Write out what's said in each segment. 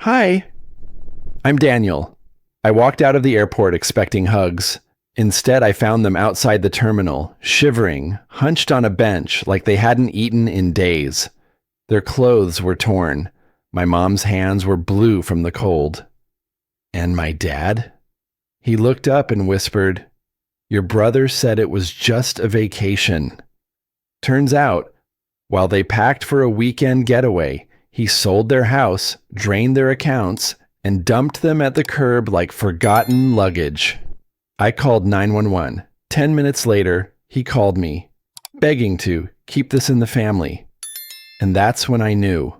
Hi, I'm Daniel. I walked out of the airport expecting hugs. Instead, I found them outside the terminal, shivering, hunched on a bench like they hadn't eaten in days. Their clothes were torn. My mom's hands were blue from the cold. And my dad? He looked up and whispered, "Your brother said it was just a vacation." Turns out, while they packed for a weekend getaway, he sold their house, drained their accounts, and dumped them at the curb like forgotten luggage. I called 911. 10 minutes later, he called me, begging to keep this in the family. And that's when I knew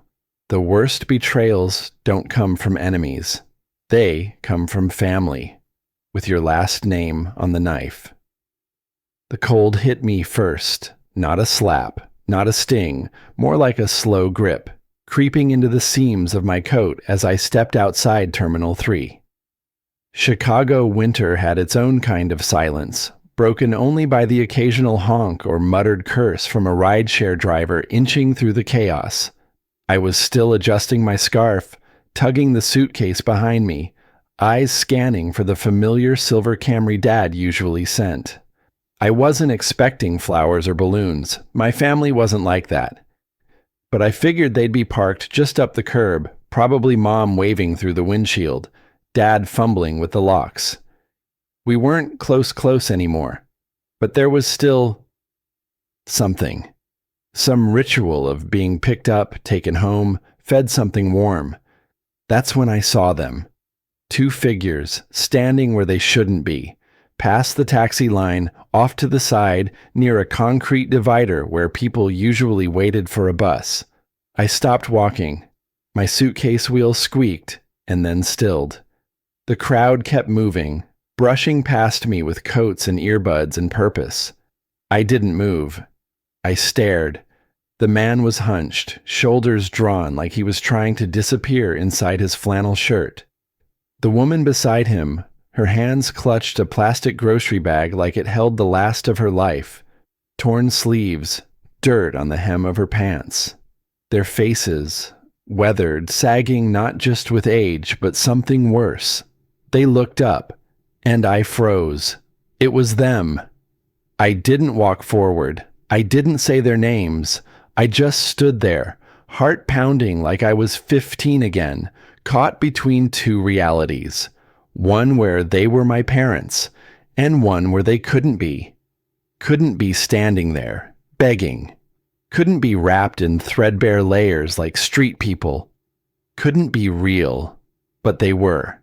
the worst betrayals don't come from enemies. They come from family, with your last name on the knife. The cold hit me first, not a slap, not a sting, more like a slow grip, creeping into the seams of my coat as I stepped outside Terminal 3. Chicago winter had its own kind of silence, broken only by the occasional honk or muttered curse from a rideshare driver inching through the chaos. I was still adjusting my scarf, tugging the suitcase behind me, eyes scanning for the familiar silver Camry Dad usually sent. I wasn't expecting flowers or balloons. My family wasn't like that. But I figured they'd be parked just up the curb, probably Mom waving through the windshield, Dad fumbling with the locks. We weren't close anymore, but there was still something. Some ritual of being picked up, taken home, fed something warm. That's when I saw them. Two figures, standing where they shouldn't be, past the taxi line, off to the side, near a concrete divider where people usually waited for a bus. I stopped walking. My suitcase wheels squeaked, and then stilled. The crowd kept moving, brushing past me with coats and earbuds and purpose. I didn't move. I stared. The man was hunched, shoulders drawn like he was trying to disappear inside his flannel shirt. The woman beside him, her hands clutched a plastic grocery bag like it held the last of her life. Torn sleeves, dirt on the hem of her pants. Their faces, weathered, sagging not just with age, but something worse. They looked up, and I froze. It was them. I didn't walk forward. I didn't say their names. I just stood there, heart pounding like I was 15 again, caught between two realities. One where they were my parents, and one where they couldn't be. Couldn't be standing there, begging. Couldn't be wrapped in threadbare layers like street people. Couldn't be real, but they were.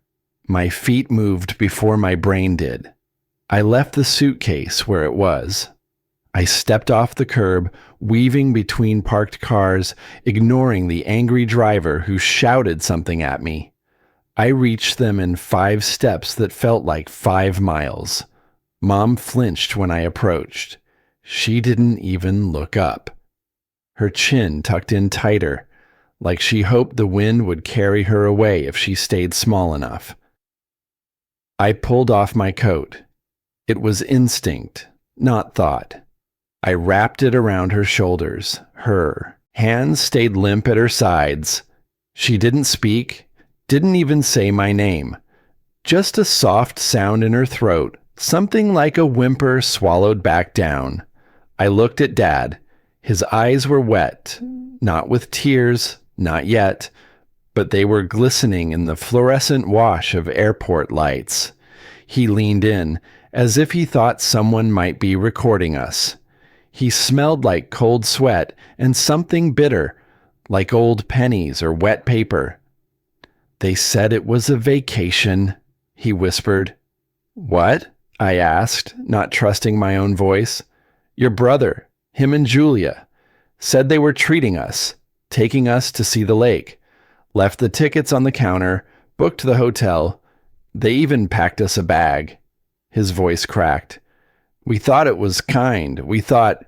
My feet moved before my brain did. I left the suitcase where it was. I stepped off the curb, weaving between parked cars, ignoring the angry driver who shouted something at me. I reached them in 5 steps that felt like 5 miles. Mom flinched when I approached. She didn't even look up. Her chin tucked in tighter, like she hoped the wind would carry her away if she stayed small enough. I pulled off my coat. It was instinct, not thought. I wrapped it around her shoulders. Her hands stayed limp at her sides. She didn't speak, didn't even say my name. Just a soft sound in her throat, something like a whimper swallowed back down. I looked at Dad. His eyes were wet, not with tears, not yet, but they were glistening in the fluorescent wash of airport lights. He leaned in, as if he thought someone might be recording us. He smelled like cold sweat and something bitter, like old pennies or wet paper. "They said it was a vacation," he whispered. "What?" I asked, not trusting my own voice. "Your brother, him and Julia, said they were treating us, taking us to see the lake. Left the tickets on the counter, booked the hotel. They even packed us a bag." His voice cracked. "We thought it was kind. We thought...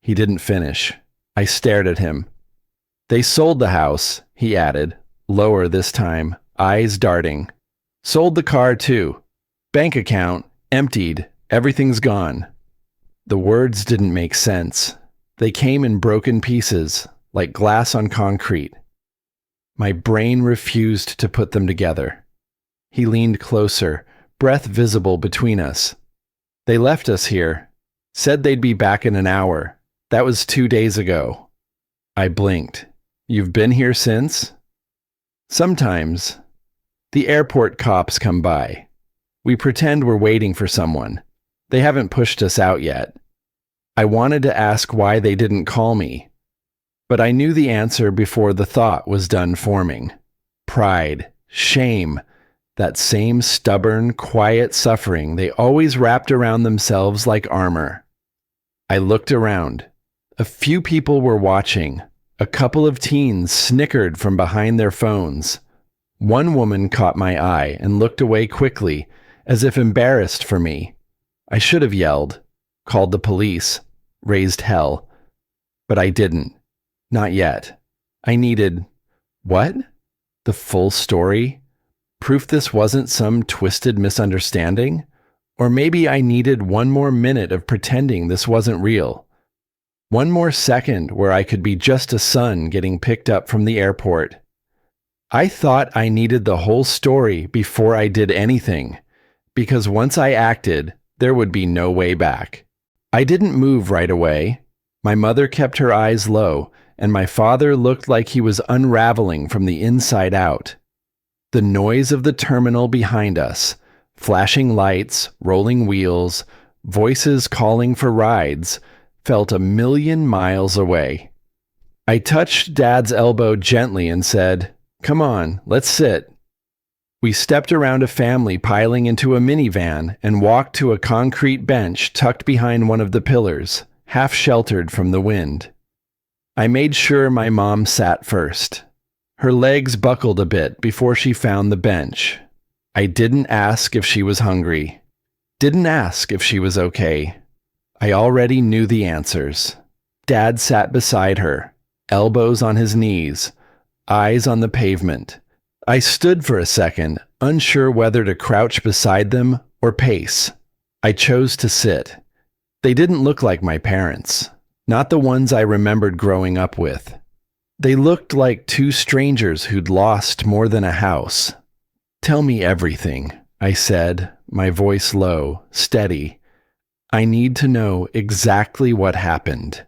He didn't finish. I stared at him. "They sold the house," he added, lower this time, eyes darting. "Sold the car too. Bank account, emptied, everything's gone." The words didn't make sense. They came in broken pieces, like glass on concrete. My brain refused to put them together. He leaned closer, breath visible between us. They left us here. Said they'd be back in an hour. That was 2 days ago. I blinked. You've been here since? Sometimes. The airport cops come by. We pretend we're waiting for someone. They haven't pushed us out yet. I wanted to ask why they didn't call me, but I knew the answer before the thought was done forming. Pride, shame, that same stubborn, quiet suffering they always wrapped around themselves like armor. I looked around. A few people were watching. A couple of teens snickered from behind their phones. One woman caught my eye and looked away quickly, as if embarrassed for me. I should have yelled, called the police, raised hell. But I didn't. Not yet. I needed... what? The full story? Proof this wasn't some twisted misunderstanding? Or maybe I needed one more minute of pretending this wasn't real. One more second where I could be just a son getting picked up from the airport. I thought I needed the whole story before I did anything, because once I acted, there would be no way back. I didn't move right away. My mother kept her eyes low, and my father looked like he was unraveling from the inside out. The noise of the terminal behind us, flashing lights, rolling wheels, voices calling for rides, felt a million miles away. I touched Dad's elbow gently and said, "Come on, let's sit." We stepped around a family piling into a minivan and walked to a concrete bench tucked behind one of the pillars, half sheltered from the wind. I made sure my mom sat first. Her legs buckled a bit before she found the bench. I didn't ask if she was hungry. Didn't ask if she was okay. I already knew the answers. Dad sat beside her, elbows on his knees, eyes on the pavement. I stood for a second, unsure whether to crouch beside them or pace. I chose to sit. They didn't look like my parents, not the ones I remembered growing up with. They looked like two strangers who'd lost more than a house. "Tell me everything," I said, my voice low, steady. "I need to know exactly what happened."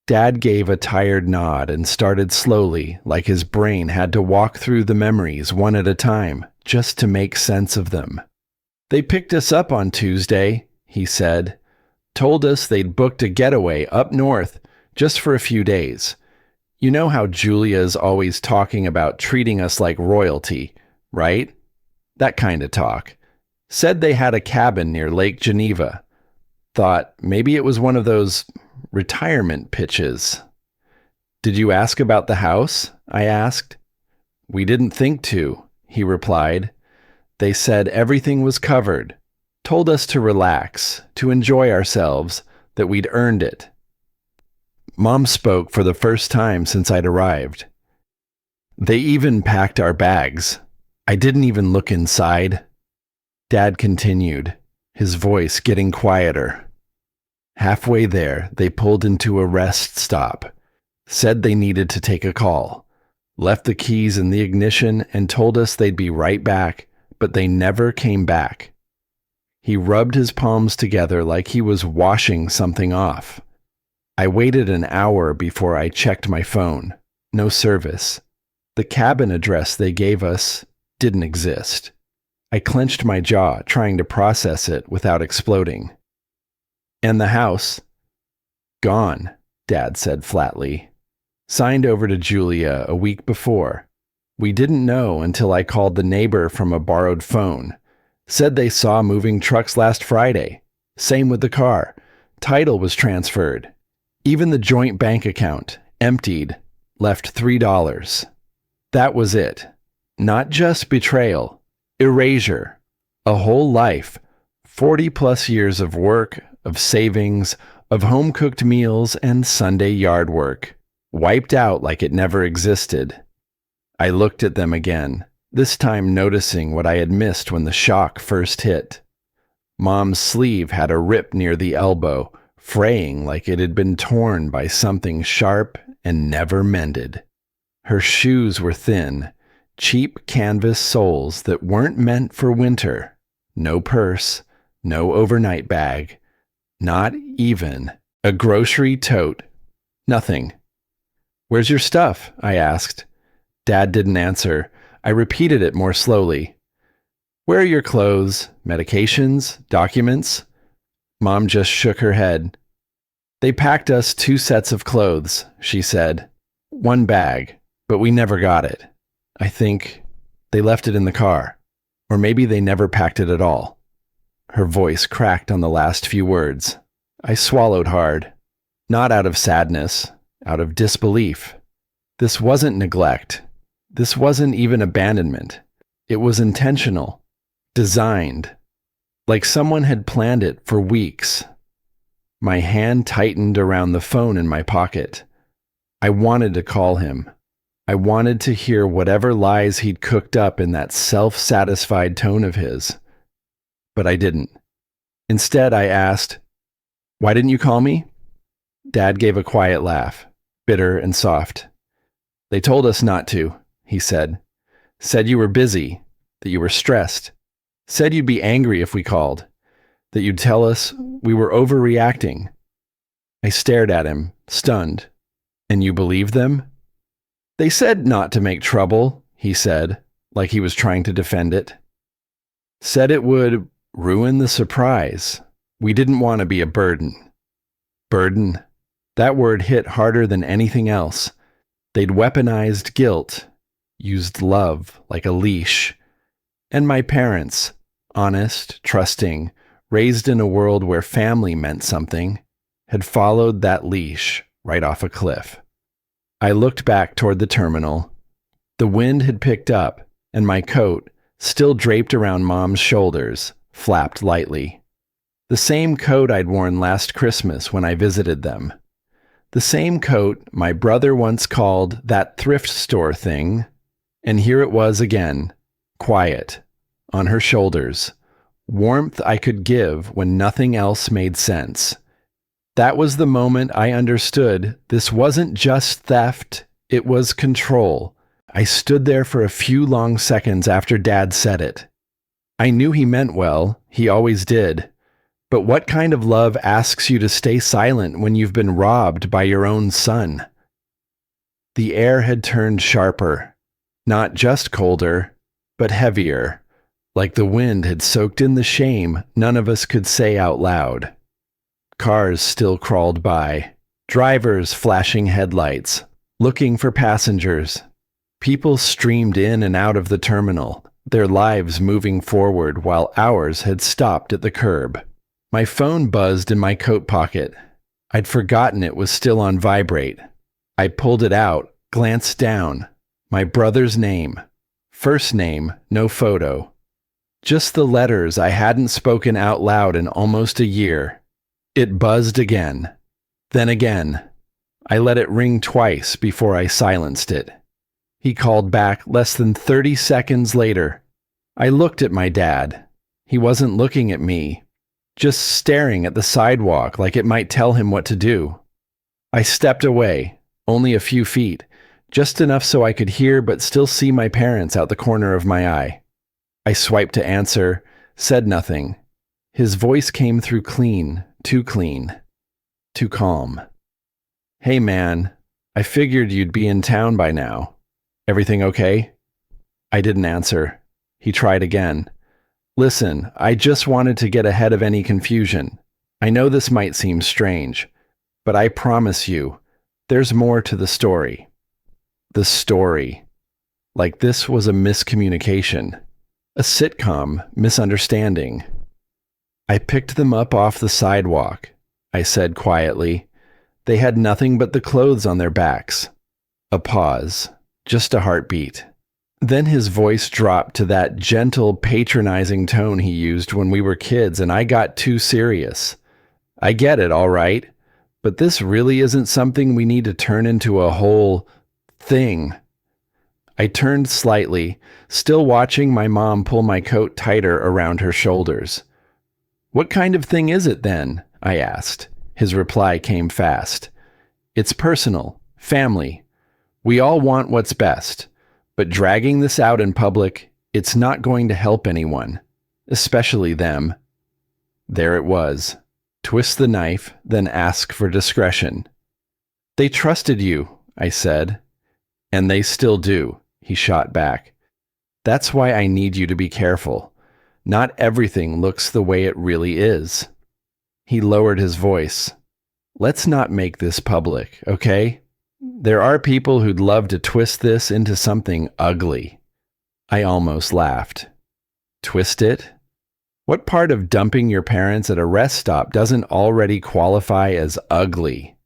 Dad gave a tired nod and started slowly, like his brain had to walk through the memories one at a time, just to make sense of them. "They picked us up on Tuesday," he said. "Told us they'd booked a getaway up north, just for a few days. You know how Julia's always talking about treating us like royalty, right? That kind of talk. Said they had a cabin near Lake Geneva. Thought maybe it was one of those retirement pitches." "Did you ask about the house?" I asked. "We didn't think to," he replied. "They said everything was covered. Told us to relax, to enjoy ourselves, that we'd earned it." Mom spoke for the first time since I'd arrived. "They even packed our bags. I didn't even look inside." Dad continued, his voice getting quieter. "Halfway there, they pulled into a rest stop. Said they needed to take a call. Left the keys in the ignition and told us they'd be right back, but they never came back." He rubbed his palms together like he was washing something off. I waited an hour before I checked my phone. No service. The cabin address they gave us didn't exist. I clenched my jaw, trying to process it without exploding. "And the house?" "Gone," Dad said flatly. "Signed over to Julia a week before. We didn't know until I called the neighbor from a borrowed phone. Said they saw moving trucks last Friday. Same with the car. Title was transferred. Even the joint bank account, emptied, left $3. That was it. Not just betrayal. Erasure. A whole life. 40+ years of work, of savings, of home-cooked meals and Sunday yard work. Wiped out like it never existed." I looked at them again, this time noticing what I had missed when the shock first hit. Mom's sleeve had a rip near the elbow, fraying like it had been torn by something sharp and never mended. Her shoes were thin, cheap canvas soles that weren't meant for winter. No purse, no overnight bag, not even a grocery tote. Nothing. "Where's your stuff?" I asked. Dad didn't answer. I repeated it more slowly. "Where are your clothes, medications, documents?" Mom just shook her head. "They packed us 2 sets of clothes," she said. "One bag, but we never got it. I think they left it in the car. Or maybe they never packed it at all." Her voice cracked on the last few words. I swallowed hard. Not out of sadness, out of disbelief. This wasn't neglect. This wasn't even abandonment. It was intentional. Designed. Like someone had planned it for weeks. My hand tightened around the phone in my pocket. I wanted to call him. I wanted to hear whatever lies he'd cooked up in that self-satisfied tone of his. But I didn't. Instead, I asked, "Why didn't you call me?" Dad gave a quiet laugh, bitter and soft. "They told us not to," he said. "Said you were busy, that you were stressed. Said you'd be angry if we called, that you'd tell us we were overreacting." I stared at him, stunned. "And you believed them?" "They said not to make trouble," he said, like he was trying to defend it. "Said it would ruin the surprise. We didn't want to be a burden." Burden. That word hit harder than anything else. They'd weaponized guilt, used love like a leash. And my parents, honest, trusting, raised in a world where family meant something, had followed that leash right off a cliff. I looked back toward the terminal. The wind had picked up, and my coat, still draped around Mom's shoulders, flapped lightly. The same coat I'd worn last Christmas when I visited them. The same coat my brother once called that thrift store thing. And here it was again, quiet, on her shoulders, warmth I could give when nothing else made sense. That was the moment I understood this wasn't just theft, it was control. I stood there for a few long seconds after Dad said it. I knew he meant well, he always did. But what kind of love asks you to stay silent when you've been robbed by your own son? The air had turned sharper, not just colder, but heavier, like the wind had soaked in the shame none of us could say out loud. Cars still crawled by, drivers flashing headlights, looking for passengers. People streamed in and out of the terminal, their lives moving forward while ours had stopped at the curb. My phone buzzed in my coat pocket. I'd forgotten it was still on vibrate. I pulled it out, glanced down. My brother's name. First name, no photo. Just the letters I hadn't spoken out loud in almost a year. It buzzed again. Then again. I let it ring twice before I silenced it. He called back less than 30 seconds later. I looked at my dad. He wasn't looking at me, just staring at the sidewalk like it might tell him what to do. I stepped away, only a few feet, just enough so I could hear but still see my parents out the corner of my eye. I swiped to answer, said nothing. His voice came through clean, too calm. "Hey man, I figured you'd be in town by now. Everything okay?" I didn't answer. He tried again. "Listen, I just wanted to get ahead of any confusion. I know this might seem strange, but I promise you, there's more to the story." The story. Like this was a miscommunication. A sitcom misunderstanding. "I picked them up off the sidewalk," I said quietly. "They had nothing but the clothes on their backs." A pause. Just a heartbeat. Then his voice dropped to that gentle, patronizing tone he used when we were kids, and I got too serious. "I get it, all right, but this really isn't something we need to turn into a whole thing." I turned slightly, still watching my mom pull my coat tighter around her shoulders. "What kind of thing is it then?" I asked. His reply came fast. "It's personal, family. We all want what's best, but dragging this out in public, it's not going to help anyone, especially them. There it was. Twist the knife, then ask for discretion. They trusted you, I said. And they still do, he shot back. That's why I need you to be careful. Not everything looks the way it really is. He lowered his voice. Let's not make this public, okay? There are people who'd love to twist this into something ugly. I almost laughed. Twist it? What part of dumping your parents at a rest stop doesn't already qualify as ugly?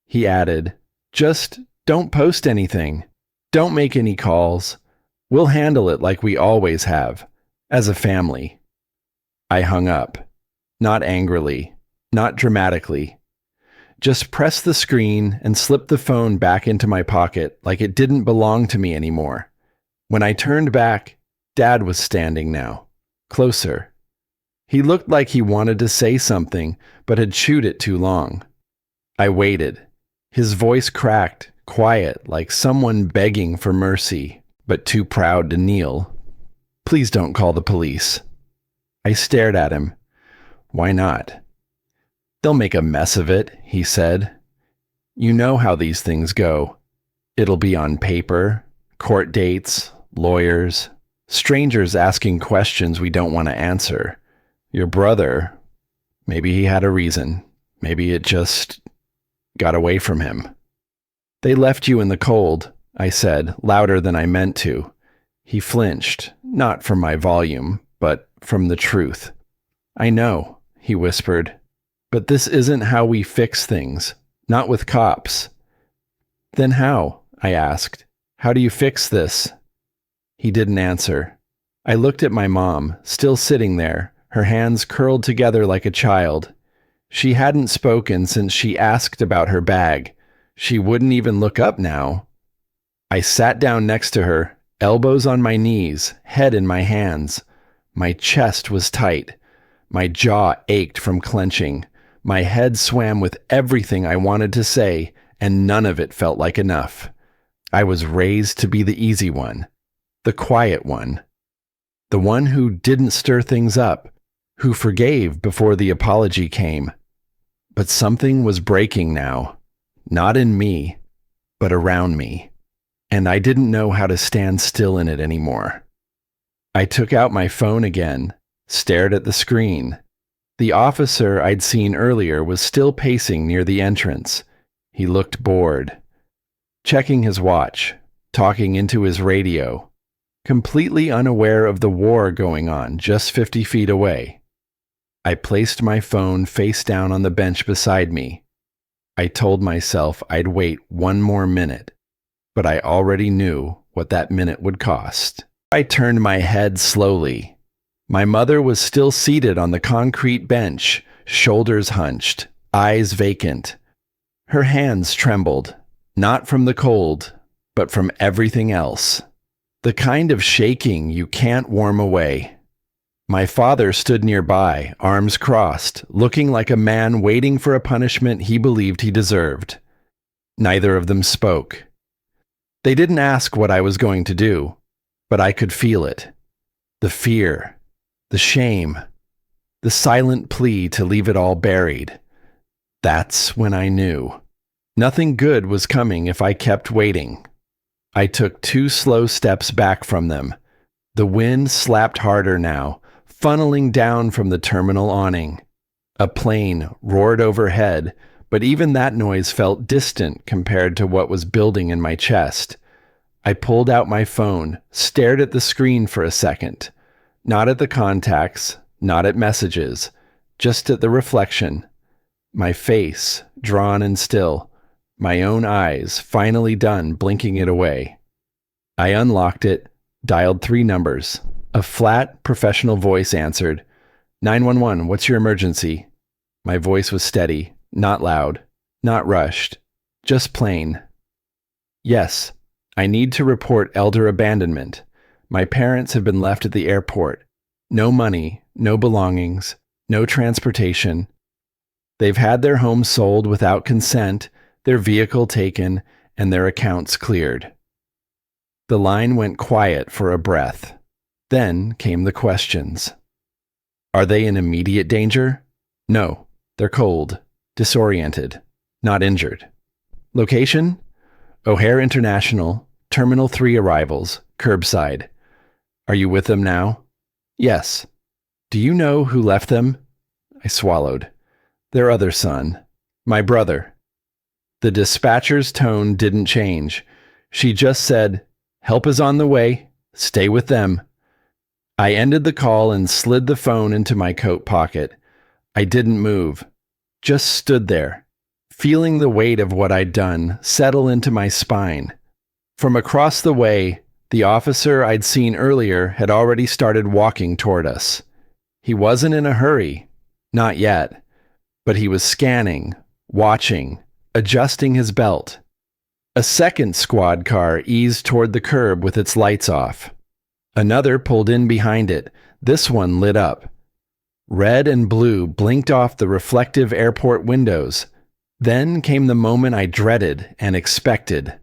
He added, just don't post anything. Don't make any calls. We'll handle it like we always have, as a family. I hung up. Not angrily, not dramatically. Just pressed the screen and slipped the phone back into my pocket like it didn't belong to me anymore. When I turned back, Dad was standing now, closer. He looked like he wanted to say something, but had chewed it too long. I waited. His voice cracked, quiet, like someone begging for mercy, but too proud to kneel. Please don't call the police. I stared at him. Why not? They'll make a mess of it, he said. You know how these things go. It'll be on paper, court dates, lawyers, strangers asking questions we don't want to answer. Your brother, maybe he had a reason. Maybe it just got away from him. They left you in the cold, I said, louder than I meant to. He flinched, not from my volume, but from the truth. I know, he whispered. But this isn't how we fix things, not with cops. Then how? I asked. How do you fix this? He didn't answer. I looked at my mom, still sitting there, her hands curled together like a child. She hadn't spoken since she asked about her bag. She wouldn't even look up now. I sat down next to her, elbows on my knees, head in my hands. My chest was tight. My jaw ached from clenching. My head swam with everything I wanted to say, and none of it felt like enough. I was raised to be the easy one, the quiet one, the one who didn't stir things up, who forgave before the apology came. But something was breaking now, not in me, but around me, and I didn't know how to stand still in it anymore. I took out my phone again, stared at the screen. The officer I'd seen earlier was still pacing near the entrance. He looked bored. Checking his watch, talking into his radio, completely unaware of the war going on just 50 feet away. I placed my phone face down on the bench beside me. I told myself I'd wait one more minute, but I already knew what that minute would cost. I turned my head slowly. My mother was still seated on the concrete bench, shoulders hunched, eyes vacant. Her hands trembled, not from the cold, but from everything else. The kind of shaking you can't warm away. My father stood nearby, arms crossed, looking like a man waiting for a punishment he believed he deserved. Neither of them spoke. They didn't ask what I was going to do, but I could feel it. The fear. The shame, the silent plea to leave it all buried. That's when I knew. Nothing good was coming if I kept waiting. I took 2 slow steps back from them. The wind slapped harder now, funneling down from the terminal awning. A plane roared overhead, but even that noise felt distant compared to what was building in my chest. I pulled out my phone, stared at the screen for a second. Not at the contacts, not at messages, just at the reflection. My face, drawn and still, my own eyes finally done blinking it away. I unlocked it, dialed 3 numbers. A flat, professional voice answered. 911, what's your emergency? My voice was steady, not loud, not rushed, just plain. Yes, I need to report elder abandonment. My parents have been left at the airport. No money, no belongings, no transportation. They've had their home sold without consent, their vehicle taken, and their accounts cleared. The line went quiet for a breath. Then came the questions. Are they in immediate danger? No, they're cold, disoriented, not injured. Location? O'Hare International, Terminal 3 arrivals, curbside. Are you with them now? Yes. Do you know who left them? I swallowed. Their other son. My brother. The dispatcher's tone didn't change. She just said, "Help is on the way. Stay with them." I ended the call and slid the phone into my coat pocket. I didn't move. Just stood there, feeling the weight of what I'd done settle into my spine. From across the way, the officer I'd seen earlier had already started walking toward us. He wasn't in a hurry. Not yet. But he was scanning, watching, adjusting his belt. A second squad car eased toward the curb with its lights off. Another pulled in behind it. This one lit up. Red and blue blinked off the reflective airport windows. Then came the moment I dreaded and expected.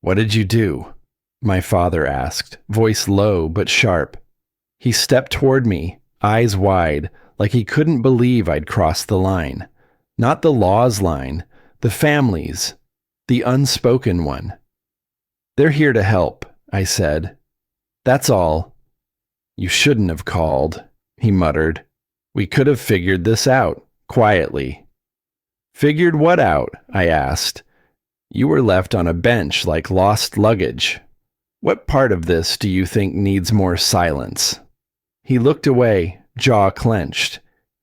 "What did you do?" my father asked, voice low but sharp. He stepped toward me, eyes wide, like he couldn't believe I'd crossed the line. Not the law's line, the family's, the unspoken one. "They're here to help," I said. "That's all." "You shouldn't have called," he muttered. "We could have figured this out, quietly." "Figured what out?" I asked. "You were left on a bench like lost luggage. What part of this do you think needs more silence?" He looked away, jaw clenched.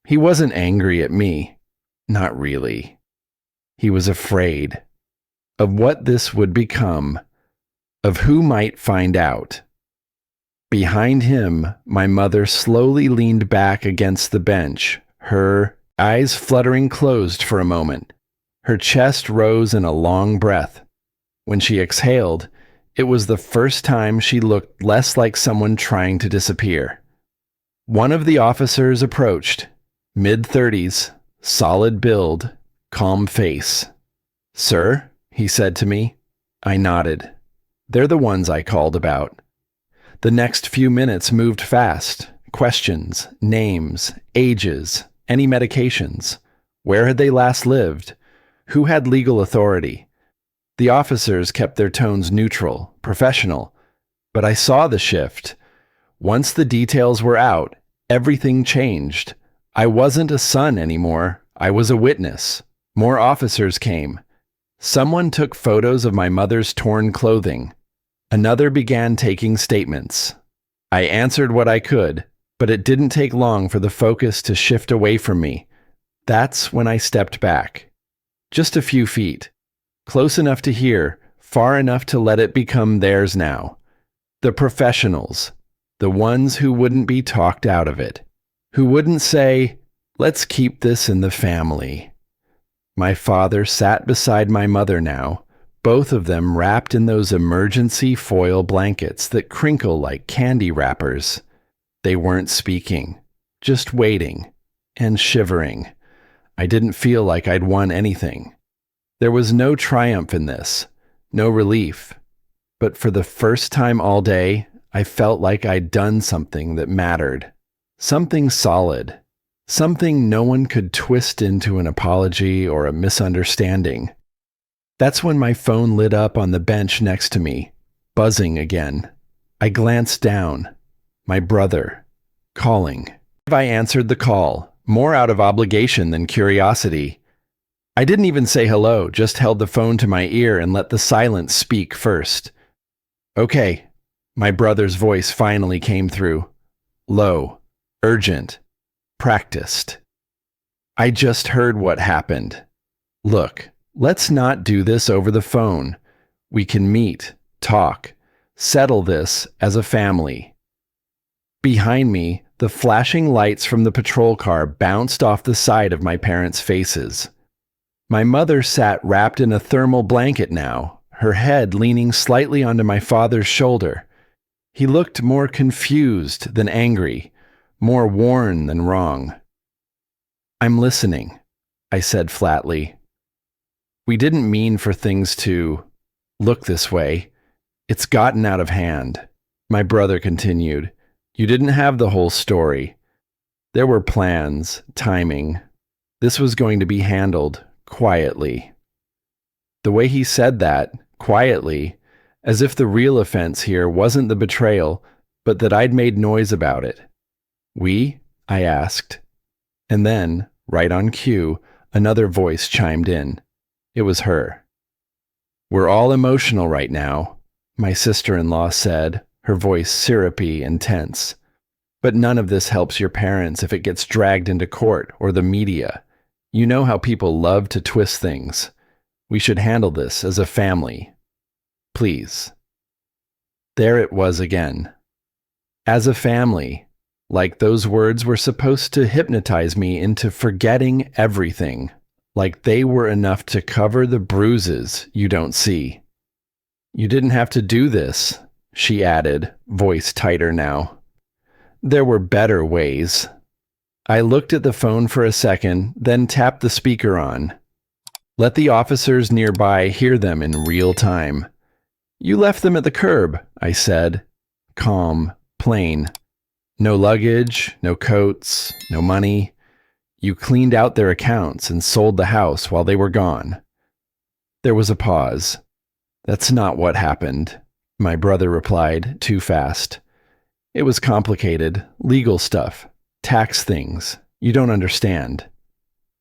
He wasn't angry at me. Not really. He was afraid of what this would become, of who might find out. Behind him, my mother slowly leaned back against the bench, her eyes fluttering closed for a moment. Her chest rose in a long breath. When she exhaled, it was the first time she looked less like someone trying to disappear. One of the officers approached, mid-30s, solid build, calm face. "Sir?" he said to me. I nodded. "They're the ones I called about." The next few minutes moved fast. Questions, names, ages, any medications. Where had they last lived? Who had legal authority? The officers kept their tones neutral, professional, but I saw the shift. Once the details were out, everything changed. I wasn't a son anymore. I was a witness. More officers came. Someone took photos of my mother's torn clothing. Another began taking statements. I answered what I could, but it didn't take long for the focus to shift away from me. That's when I stepped back. Just a few feet. Close enough to hear, far enough to let it become theirs now. The professionals. The ones who wouldn't be talked out of it. Who wouldn't say, "Let's keep this in the family." My father sat beside my mother now, both of them wrapped in those emergency foil blankets that crinkle like candy wrappers. They weren't speaking, just waiting and shivering. I didn't feel like I'd won anything. There was no triumph in this, no relief. But for the first time all day, I felt like I'd done something that mattered. Something solid. Something no one could twist into an apology or a misunderstanding. That's when my phone lit up on the bench next to me, buzzing again. I glanced down. My brother. Calling. I answered the call, more out of obligation than curiosity. I didn't even say hello, just held the phone to my ear and let the silence speak first. "Okay." My brother's voice finally came through. Low, urgent, practiced. "I just heard what happened. Look, let's not do this over the phone. We can meet, talk, settle this as a family." Behind me, the flashing lights from the patrol car bounced off the side of my parents' faces. My mother sat wrapped in a thermal blanket now, her head leaning slightly onto my father's shoulder. He looked more confused than angry, more worn than wrong. "I'm listening," I said flatly. We didn't mean for things to look this way. It's gotten out of hand. My brother continued. You didn't have the whole story. There were plans, timing. This was going to be handled quietly. The way he said that, quietly, as if the real offense here wasn't the betrayal, but that I'd made noise about it. We? I asked. And then, right on cue, another voice chimed in. It was her. We're all emotional right now, my sister-in-law said, her voice syrupy and tense. But none of this helps your parents if it gets dragged into court or the media. You know how people love to twist things. We should handle this as a family. Please. There it was again. As a family, like those words were supposed to hypnotize me into forgetting everything, like they were enough to cover the bruises you don't see. You didn't have to do this, she added, voice tighter now. There were better ways. I looked at the phone for a second, then tapped the speaker on. Let the officers nearby hear them in real time. You left them at the curb, I said. Calm, plain. No luggage, no coats, no money. You cleaned out their accounts and sold the house while they were gone. There was a pause. That's not what happened, my brother replied, too fast. It was complicated, legal stuff, tax things. You don't understand.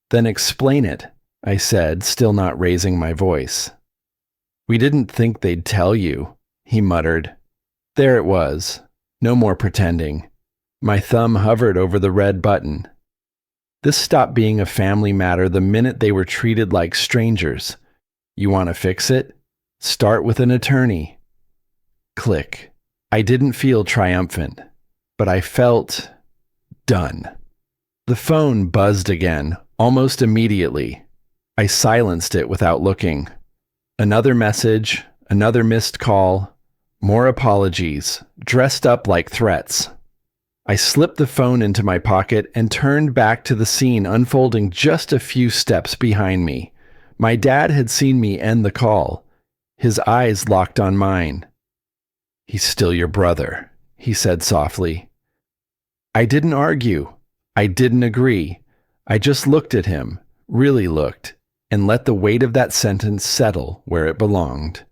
Then explain it, I said, still not raising my voice. We didn't think they'd tell you, he muttered. There it was. No more pretending. My thumb hovered over the red button. This stopped being a family matter the minute they were treated like strangers. You want to fix it? Start with an attorney. Click. I didn't feel triumphant, but I felt done. The phone buzzed again, almost immediately. I silenced it without looking. Another message, another missed call, more apologies, dressed up like threats. I slipped the phone into my pocket and turned back to the scene unfolding just a few steps behind me. My dad had seen me end the call. His eyes locked on mine. He's still your brother, he said softly. I didn't argue. I didn't agree. I just looked at him, really looked, and let the weight of that sentence settle where it belonged.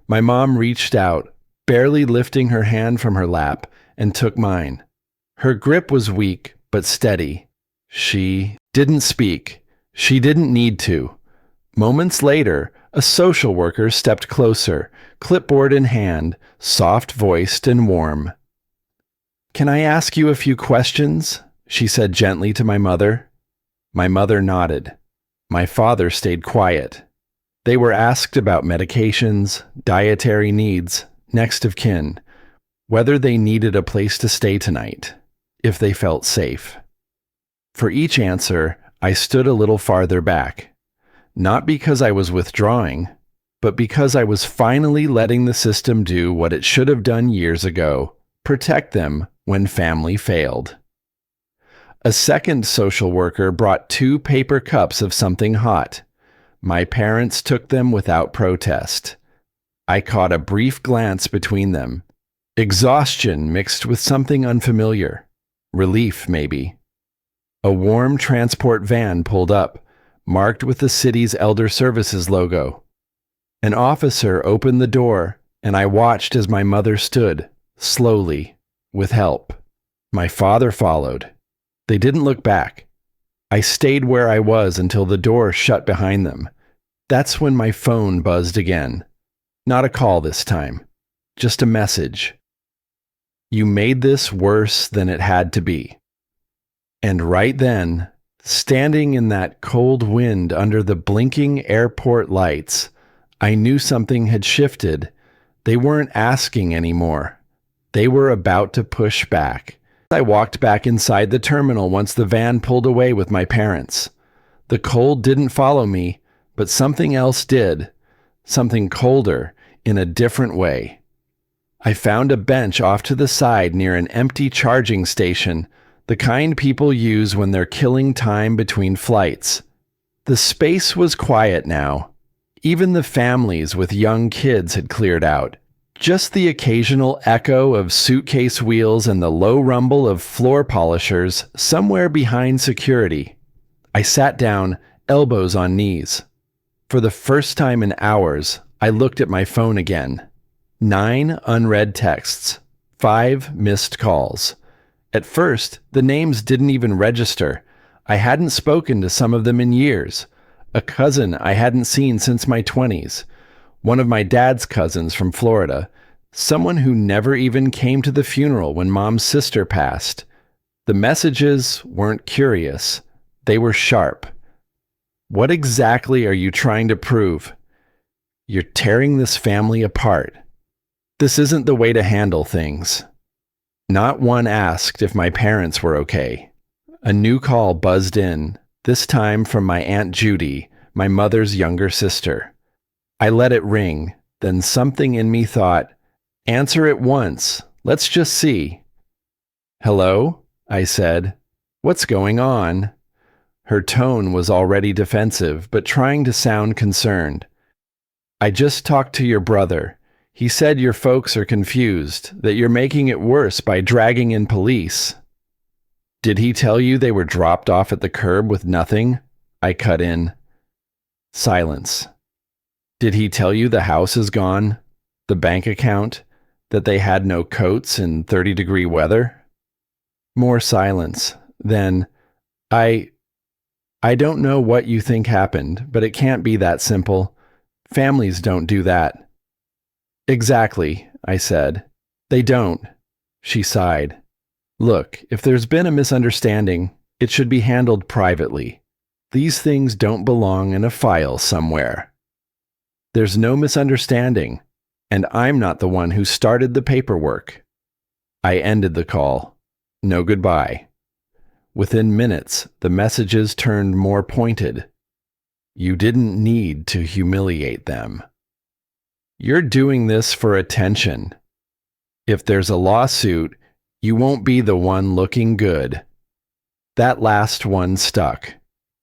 My mom reached out, barely lifting her hand from her lap, and took mine. Her grip was weak, but steady. She didn't speak. She didn't need to. Moments later, a social worker stepped closer, clipboard in hand, soft-voiced and warm. Can I ask you a few questions? She said gently to my mother. My mother nodded. My father stayed quiet. They were asked about medications, dietary needs, next of kin, whether they needed a place to stay tonight, if they felt safe. For each answer, I stood a little farther back. Not because I was withdrawing, but because I was finally letting the system do what it should have done years ago, protect them when family failed. A second social worker brought 2 paper cups of something hot. My parents took them without protest. I caught a brief glance between them. Exhaustion mixed with something unfamiliar. Relief, maybe. A warm transport van pulled up, marked with the city's Elder Services logo. An officer opened the door, and I watched as my mother stood, slowly, with help. My father followed. They didn't look back. I stayed where I was until the door shut behind them. That's when my phone buzzed again. Not a call this time, just a message. You made this worse than it had to be. And right then, standing in that cold wind under the blinking airport lights, I knew something had shifted. They weren't asking anymore. They were about to push back. I walked back inside the terminal once the van pulled away with my parents. The cold didn't follow me, but something else did. Something colder, in a different way. I found a bench off to the side near an empty charging station, the kind people use when they're killing time between flights. The space was quiet now, Even the families with young kids had cleared out. Just the occasional echo of suitcase wheels and the low rumble of floor polishers somewhere behind security. I sat down, elbows on knees. For the first time in hours, I looked at my phone again. 9 unread texts, 5 missed calls. At first, the names didn't even register. I hadn't spoken to some of them in years. A cousin I hadn't seen since my 20s. One of my dad's cousins from Florida. Someone who never even came to the funeral when Mom's sister passed. The messages weren't curious. They were sharp. What exactly are you trying to prove? You're tearing this family apart. This isn't the way to handle things. Not one asked if my parents were okay. A new call buzzed in, this time from my Aunt Judy, my mother's younger sister. I let it ring, then something in me thought, answer it once, let's just see. Hello? I said. What's going on? Her tone was already defensive, but trying to sound concerned. I just talked to your brother. He said your folks are confused, that you're making it worse by dragging in police. Did he tell you they were dropped off at the curb with nothing? I cut in. Silence. Did he tell you the house is gone? The bank account? That they had no coats in 30-degree weather? More silence. Then, I don't know what you think happened, but it can't be that simple. Families don't do that. Exactly, I said. They don't. She sighed. Look, if there's been a misunderstanding, it should be handled privately. These things don't belong in a file somewhere. There's no misunderstanding, and I'm not the one who started the paperwork. I ended the call. No goodbye. Within minutes, the messages turned more pointed. You didn't need to humiliate them. You're doing this for attention. If there's a lawsuit, you won't be the one looking good. That last one stuck.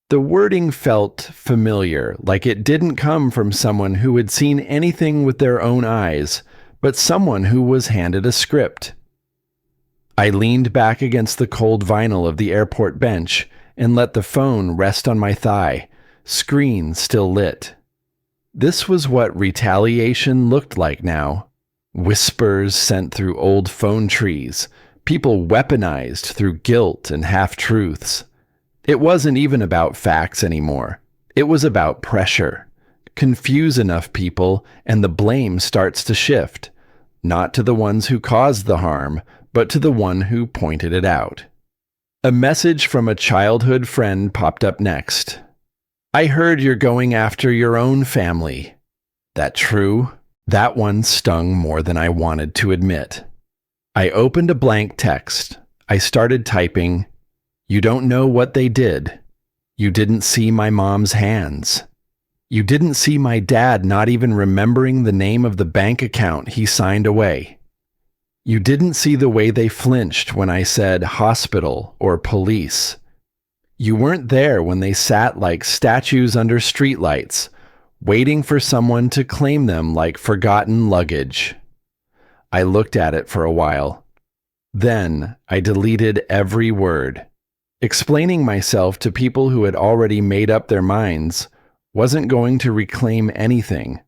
The wording felt familiar, like it didn't come from someone who had seen anything with their own eyes, but someone who was handed a script. I leaned back against the cold vinyl of the airport bench and let the phone rest on my thigh, screen still lit. This was what retaliation looked like now. Whispers sent through old phone trees, people weaponized through guilt and half-truths. It wasn't even about facts anymore. It was about pressure. Confuse enough people and the blame starts to shift, not to the ones who caused the harm, but to the one who pointed it out. A message from a childhood friend popped up next. I heard you're going after your own family. That true? That one stung more than I wanted to admit. I opened a blank text. I started typing, You don't know what they did. You didn't see my mom's hands. You didn't see my dad not even remembering the name of the bank account he signed away. You didn't see the way they flinched when I said hospital or police. You weren't there when they sat like statues under streetlights, waiting for someone to claim them like forgotten luggage. I looked at it for a while. Then I deleted every word. Explaining myself to people who had already made up their minds wasn't going to reclaim anything.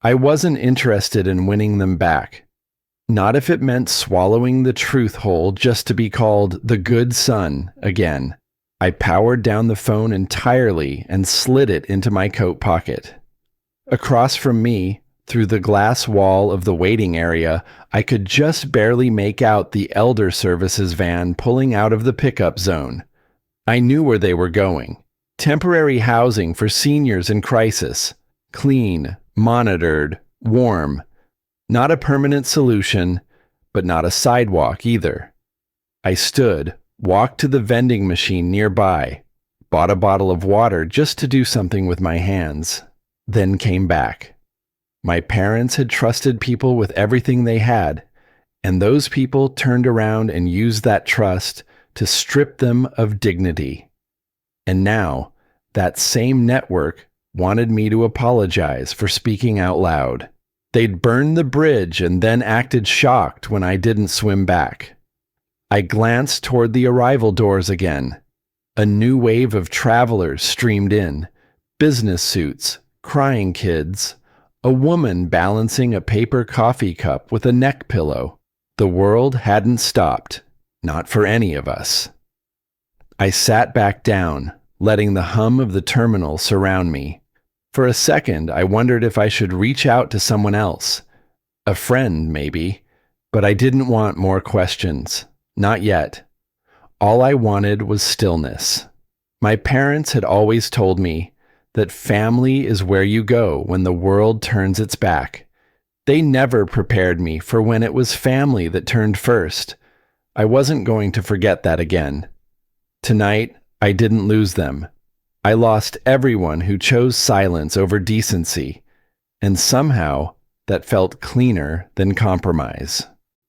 I wasn't interested in winning them back. Not if it meant swallowing the truth whole just to be called the good son again. I powered down the phone entirely and slid it into my coat pocket. Across from me, through the glass wall of the waiting area, I could just barely make out the elder services van pulling out of the pickup zone. I knew where they were going. Temporary housing for seniors in crisis. Clean, monitored, warm. Not a permanent solution, but not a sidewalk either. I stood, walked to the vending machine nearby, bought a bottle of water just to do something with my hands, then came back. My parents had trusted people with everything they had, and those people turned around and used that trust to strip them of dignity. And now, that same network wanted me to apologize for speaking out loud. They'd burned the bridge and then acted shocked when I didn't swim back. I glanced toward the arrival doors again. A new wave of travelers streamed in, business suits, crying kids, a woman balancing a paper coffee cup with a neck pillow. The world hadn't stopped, not for any of us. I sat back down, letting the hum of the terminal surround me. For a second, I wondered if I should reach out to someone else. A friend, maybe. But I didn't want more questions. Not yet. All I wanted was stillness. My parents had always told me that family is where you go when the world turns its back. They never prepared me for when it was family that turned first. I wasn't going to forget that again. Tonight, I didn't lose them. I lost everyone who chose silence over decency, and somehow that felt cleaner than compromise.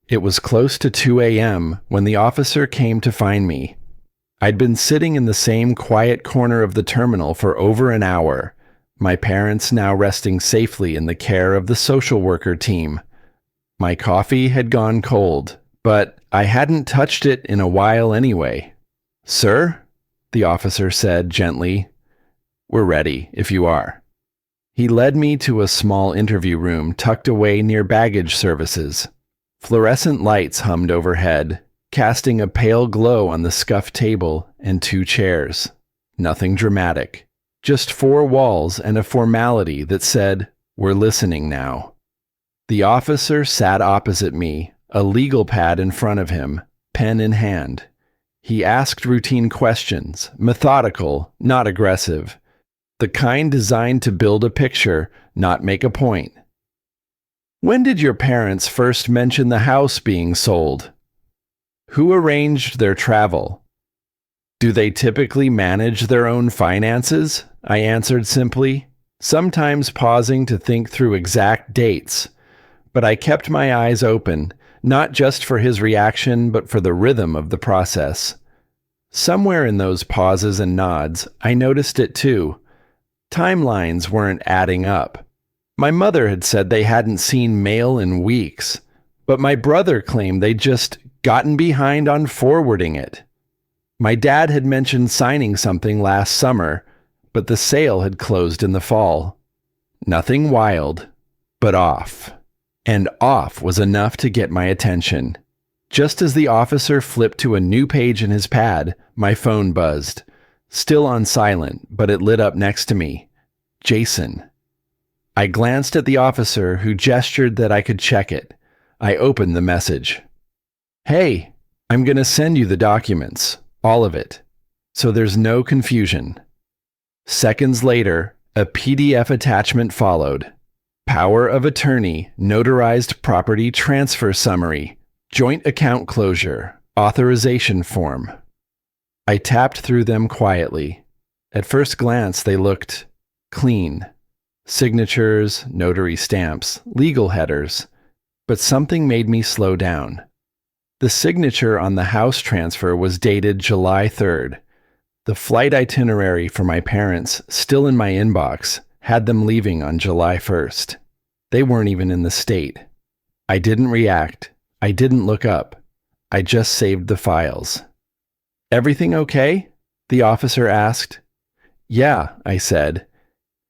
It was close to 2 a.m. when the officer came to find me. I'd been sitting in the same quiet corner of the terminal for over an hour, my parents now resting safely in the care of the social worker team. My coffee had gone cold, but I hadn't touched it in a while anyway. "Sir?" the officer said gently. "We're ready, if you are." He led me to a small interview room tucked away near baggage services. Fluorescent lights hummed overhead, casting a pale glow on the scuffed table and 2 chairs. Nothing dramatic, just 4 walls and a formality that said, "We're listening now." The officer sat opposite me, a legal pad in front of him, pen in hand. He asked routine questions, methodical, not aggressive. The kind designed to build a picture, not make a point. "When did your parents first mention the house being sold? Who arranged their travel? Do they typically manage their own finances?" I answered simply, sometimes pausing to think through exact dates. But I kept my eyes open, not just for his reaction, but for the rhythm of the process. Somewhere in those pauses and nods, I noticed it too. Timelines weren't adding up. My mother had said they hadn't seen mail in weeks, but my brother claimed they'd just gotten behind on forwarding it. My dad had mentioned signing something last summer, but the sale had closed in the fall. Nothing wild, but off. And off was enough to get my attention. Just as the officer flipped to a new page in his pad, my phone buzzed. Still on silent, but it lit up next to me. Jason. I glanced at the officer, who gestured that I could check it. I opened the message. "Hey, I'm going to send you the documents, all of it, so there's no confusion." Seconds later, a PDF attachment followed. Power of attorney, notarized property transfer summary, joint account closure, authorization form. I tapped through them quietly. At first glance, they looked clean. Signatures, notary stamps, legal headers. But something made me slow down. The signature on the house transfer was dated July 3rd. The flight itinerary for my parents, still in my inbox, had them leaving on July 1st. They weren't even in the state. I didn't react. I didn't look up. I just saved the files. "Everything okay?" the officer asked. "Yeah," I said.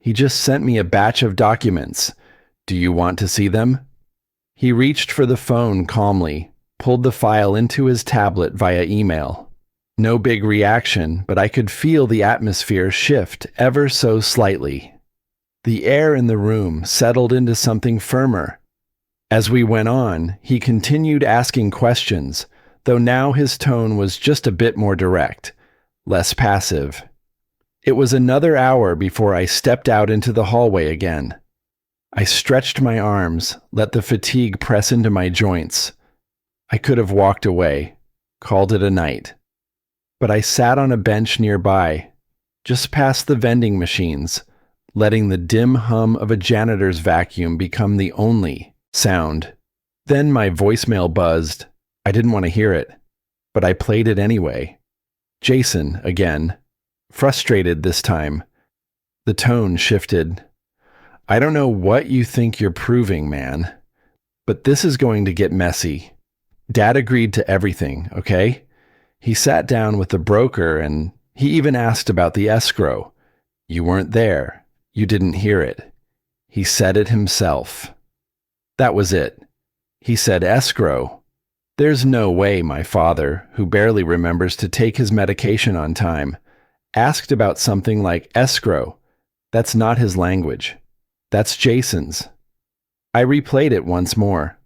"He just sent me a batch of documents. Do you want to see them?" He reached for the phone calmly, pulled the file into his tablet via email. No big reaction, but I could feel the atmosphere shift ever so slightly. The air in the room settled into something firmer. As we went on, he continued asking questions, though now his tone was just a bit more direct, less passive. It was another hour before I stepped out into the hallway again. I stretched my arms, let the fatigue press into my joints. I could have walked away, called it a night. But I sat on a bench nearby, just past the vending machines, letting the dim hum of a janitor's vacuum become the only sound. Then my voicemail buzzed. I didn't want to hear it, but I played it anyway. Jason, again. Frustrated this time. The tone shifted. I don't know what you think you're proving, man, but this is going to get messy. Dad agreed to everything, okay? He sat down with the broker and he even asked about the escrow. You weren't there. You didn't hear it. He said it himself. That was it. He said escrow. There's no way my father, who barely remembers to take his medication on time, asked about something like escrow. That's not his language. That's Jason's. I replayed it once more.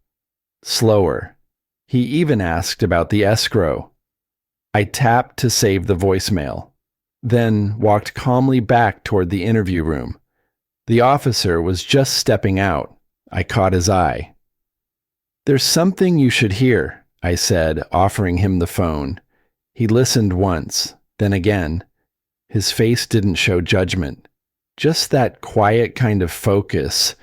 Slower. He even asked about the escrow. I tapped to save the voicemail, then walked calmly back toward the interview room. The officer was just stepping out. I caught his eye. There's something you should hear, I said, offering him the phone. He listened once, then again. His face didn't show judgment. Just that quiet kind of focus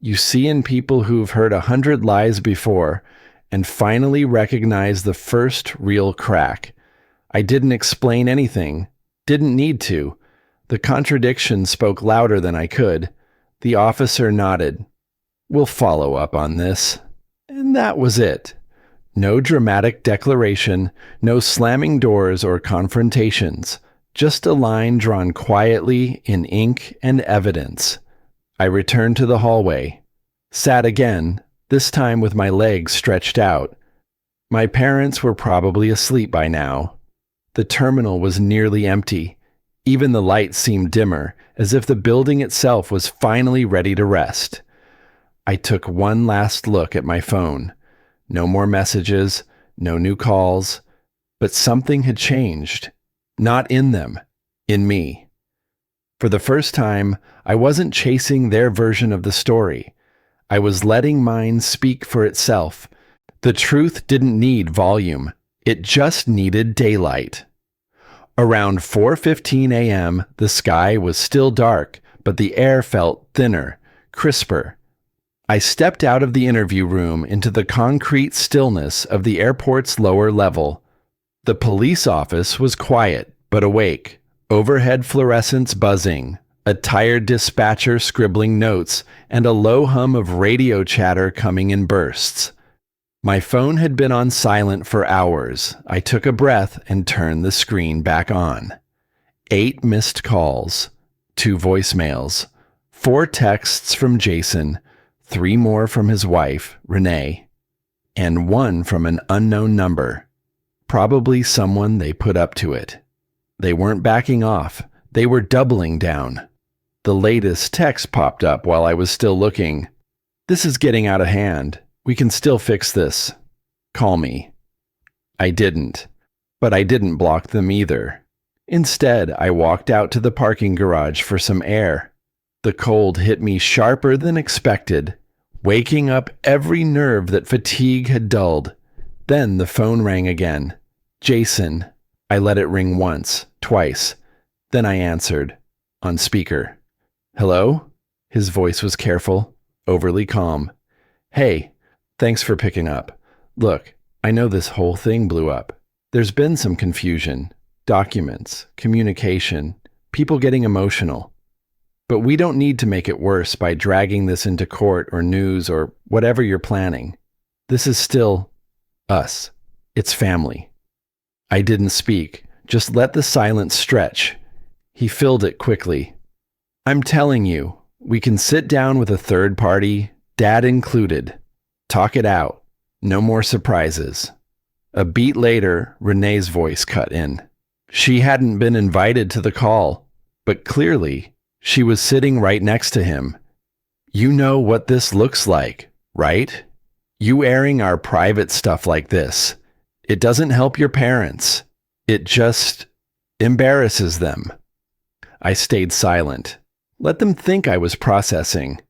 you see in people who've heard 100 lies before and finally recognize the first real crack. I didn't explain anything, didn't need to. The contradiction spoke louder than I could. The officer nodded. We'll follow up on this. And that was it. No dramatic declaration, no slamming doors or confrontations. Just a line drawn quietly in ink and evidence. I returned to the hallway, sat again, this time with my legs stretched out. My parents were probably asleep by now. The terminal was nearly empty. Even the lights seemed dimmer, as if the building itself was finally ready to rest. I took one last look at my phone. No more messages, no new calls, but something had changed. Not in them, in me. For the first time, I wasn't chasing their version of the story. I was letting mine speak for itself. The truth didn't need volume. It just needed daylight. Around 4:15 a.m., the sky was still dark, but the air felt thinner, crisper. I stepped out of the interview room into the concrete stillness of the airport's lower level. The police office was quiet, but awake. Overhead fluorescents buzzing, a tired dispatcher scribbling notes, and a low hum of radio chatter coming in bursts. My phone had been on silent for hours. I took a breath and turned the screen back on. 8 missed calls, 2 voicemails, 4 texts from Jason, 3 more from his wife, Renee, and 1 from an unknown number. Probably someone they put up to it. They weren't backing off. They were doubling down. The latest text popped up while I was still looking. This is getting out of hand. We can still fix this. Call me. I didn't. But I didn't block them either. Instead, I walked out to the parking garage for some air. The cold hit me sharper than expected, waking up every nerve that fatigue had dulled. Then the phone rang again. Jason. I let it ring once, twice. Then I answered, on speaker. Hello? His voice was careful, overly calm. Hey, thanks for picking up. Look, I know this whole thing blew up. There's been some confusion, documents, communication, people getting emotional. But we don't need to make it worse by dragging this into court or news or whatever you're planning. This is still us. It's family. I didn't speak, just let the silence stretch. He filled it quickly. I'm telling you, we can sit down with a third party, Dad included. Talk it out. No more surprises. A beat later, Renee's voice cut in. She hadn't been invited to the call, but clearly, she was sitting right next to him. You know what this looks like, right? You airing our private stuff like this. It doesn't help your parents. It just embarrasses them. I stayed silent. Let them think I was processing.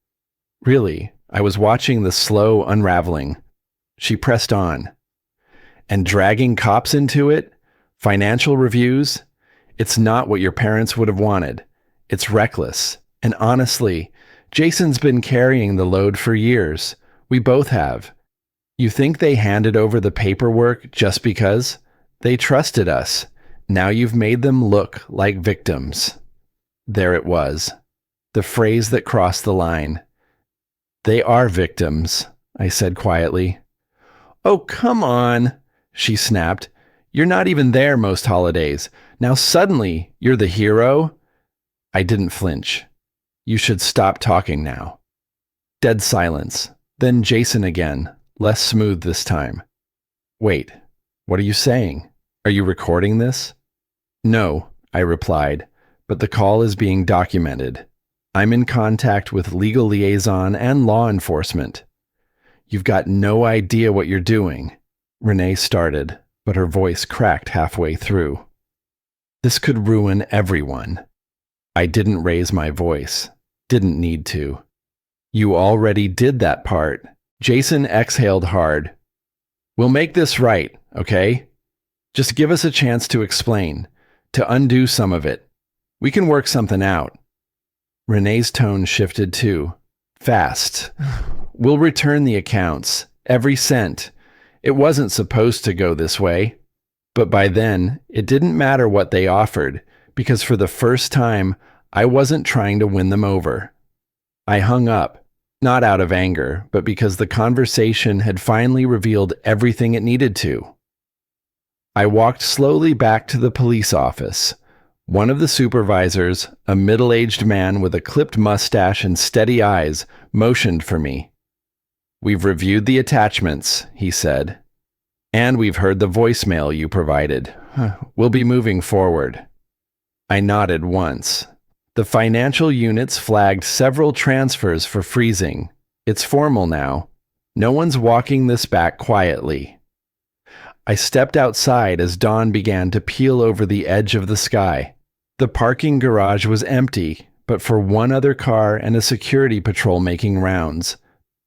Really, I was watching the slow unraveling. She pressed on. And dragging cops into it? Financial reviews? It's not what your parents would have wanted. It's reckless. And honestly, Jason's been carrying the load for years. We both have. You think they handed over the paperwork just because? They trusted us. Now you've made them look like victims. There it was. the phrase that crossed the line. They are victims, I said quietly. Oh, come on, she snapped. You're not even there most holidays. Now suddenly you're the hero? I didn't flinch. You should stop talking now. Dead silence. Then Jason again, less smooth this time. Wait, what are you saying? Are you recording this? No, I replied, but the call is being documented. I'm in contact with legal liaison and law enforcement. You've got no idea what you're doing. Renee started, but her voice cracked halfway through. This could ruin everyone. I didn't raise my voice. Didn't need to. You already did that part. Jason exhaled hard. We'll make this right, okay? Just give us a chance to explain, to undo some of it. We can work something out. Renee's tone shifted too. Fast. We'll return the accounts, every cent. It wasn't supposed to go this way. But by then, it didn't matter what they offered, because for the first time, I wasn't trying to win them over. I hung up, not out of anger, but because the conversation had finally revealed everything it needed to. I walked slowly back to the police office. One of the supervisors, a middle-aged man with a clipped mustache and steady eyes, motioned for me. We've reviewed the attachments, he said. And we've heard the voicemail you provided. We'll be moving forward. I nodded once. The financial units flagged several transfers for freezing. It's formal now. No one's walking this back quietly. I stepped outside as dawn began to peel over the edge of the sky. The parking garage was empty, but for one other car and a security patrol making rounds.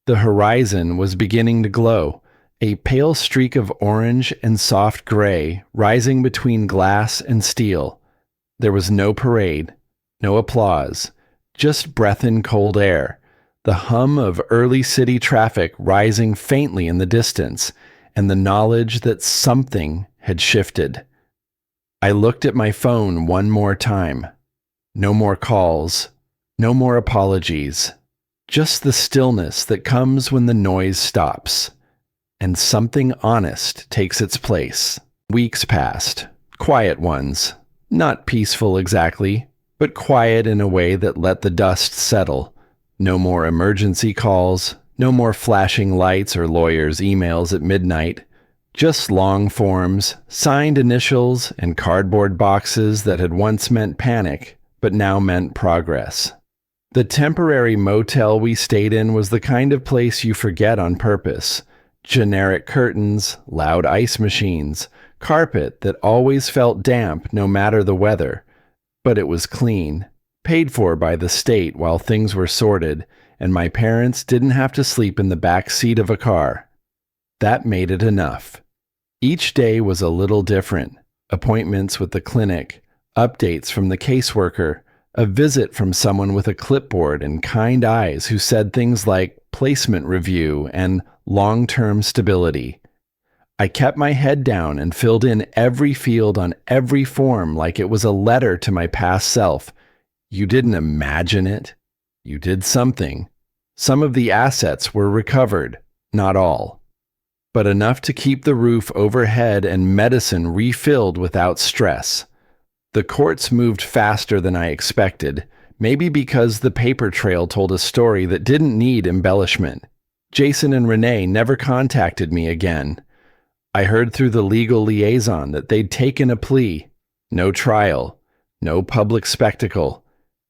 The horizon was beginning to glow, a pale streak of orange and soft gray rising between glass and steel. There was no parade, no applause, just breath in cold air, the hum of early city traffic rising faintly in the distance, and the knowledge that something had shifted. I looked at my phone one more time. No more calls, no more apologies, just the stillness that comes when the noise stops, and something honest takes its place. Weeks passed, quiet ones, not peaceful exactly, but quiet in a way that let the dust settle. No more emergency calls, no more flashing lights or lawyers' emails at midnight. Just long forms, signed initials, and cardboard boxes that had once meant panic, but now meant progress. The temporary motel we stayed in was the kind of place you forget on purpose. Generic curtains, loud ice machines, carpet that always felt damp no matter the weather. But it was clean, paid for by the state while things were sorted, and my parents didn't have to sleep in the back seat of a car. That made it enough. Each day was a little different. Appointments with the clinic, updates from the caseworker, a visit from someone with a clipboard and kind eyes who said things like placement review and long-term stability. I kept my head down and filled in every field on every form like it was a letter to my past self. You didn't imagine it. You did something. Some of the assets were recovered, not all, but enough to keep the roof overhead and medicine refilled without stress. The courts moved faster than I expected, maybe because the paper trail told a story that didn't need embellishment. Jason and Renee never contacted me again. I heard through the legal liaison that they'd taken a plea. No trial, no public spectacle,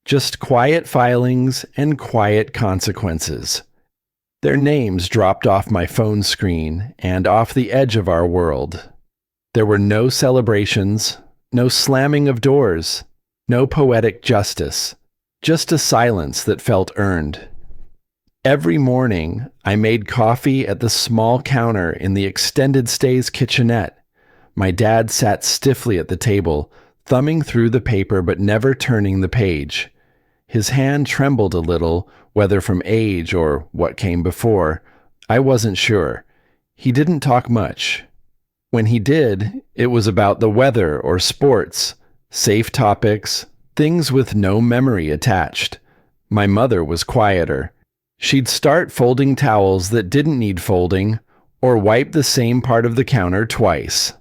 just quiet filings and quiet consequences. Their names dropped off my phone screen and off the edge of our world. There were no celebrations, no slamming of doors, no poetic justice, just a silence that felt earned. Every morning, I made coffee at the small counter in the extended stays kitchenette. My dad sat stiffly at the table, thumbing through the paper but never turning the page. His hand trembled a little, whether from age or what came before. I wasn't sure. He didn't talk much. When he did, it was about the weather or sports, safe topics, things with no memory attached. My mother was quieter. She'd start folding towels that didn't need folding, or wipe the same part of the counter twice.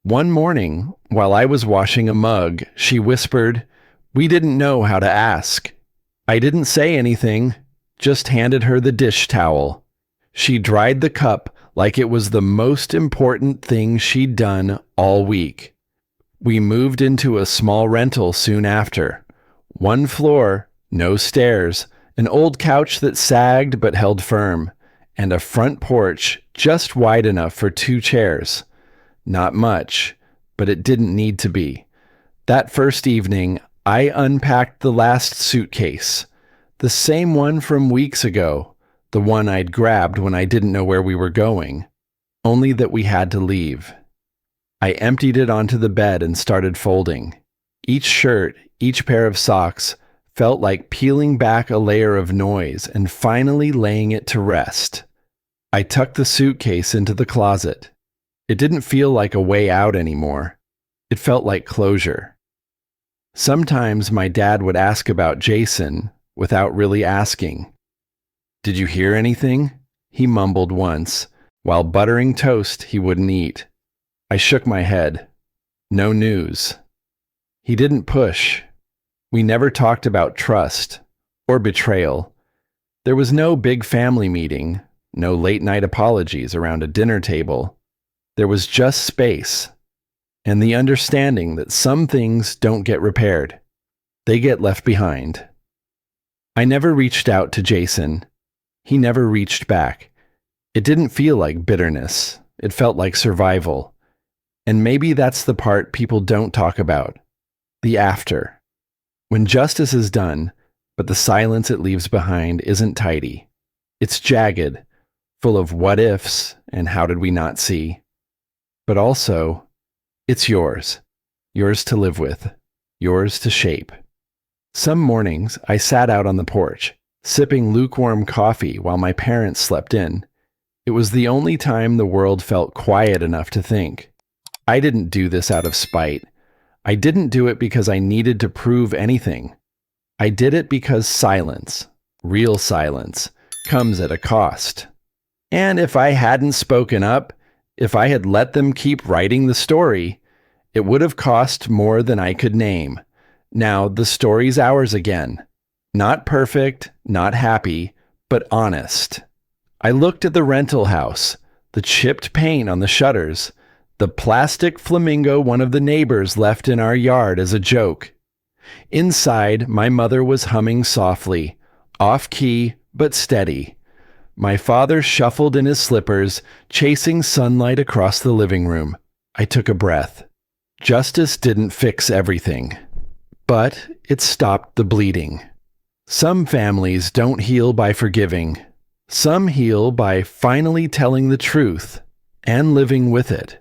One morning, while I was washing a mug, she whispered, "We didn't know how to ask." I didn't say anything, just handed her the dish towel. She dried the cup like it was the most important thing she'd done all week. We moved into a small rental soon after. One floor, no stairs, an old couch that sagged but held firm, and a front porch just wide enough for 2 chairs. Not much, but it didn't need to be. That first evening, I unpacked the last suitcase, the same one from weeks ago, the one I'd grabbed when I didn't know where we were going, only that we had to leave. I emptied it onto the bed and started folding. Each shirt, each pair of socks, felt like peeling back a layer of noise and finally laying it to rest. I tucked the suitcase into the closet. It didn't feel like a way out anymore. It felt like closure. Sometimes my dad would ask about Jason without really asking. "Did you hear anything?" he mumbled once, while buttering toast he wouldn't eat. I shook my head. No news. He didn't push. We never talked about trust or betrayal. There was no big family meeting, no late-night apologies around a dinner table. There was just space, and the understanding that some things don't get repaired. They get left behind. I never reached out to Jason. He never reached back. It didn't feel like bitterness. It felt like survival. And maybe that's the part people don't talk about. The after. When justice is done, but the silence it leaves behind isn't tidy. It's jagged, full of what ifs and how did we not see. But also, it's yours. Yours to live with. Yours to shape. Some mornings, I sat out on the porch, sipping lukewarm coffee while my parents slept in. It was the only time the world felt quiet enough to think. I didn't do this out of spite. I didn't do it because I needed to prove anything. I did it because silence, real silence, comes at a cost. And if I hadn't spoken up, if I had let them keep writing the story, it would have cost more than I could name. Now the story's ours again. Not perfect, not happy, but honest. I looked at the rental house, the chipped paint on the shutters, the plastic flamingo one of the neighbors left in our yard as a joke. Inside, my mother was humming softly, off-key but steady. My father shuffled in his slippers, chasing sunlight across the living room. I took a breath. Justice didn't fix everything, but it stopped the bleeding. Some families don't heal by forgiving. Some heal by finally telling the truth and living with it.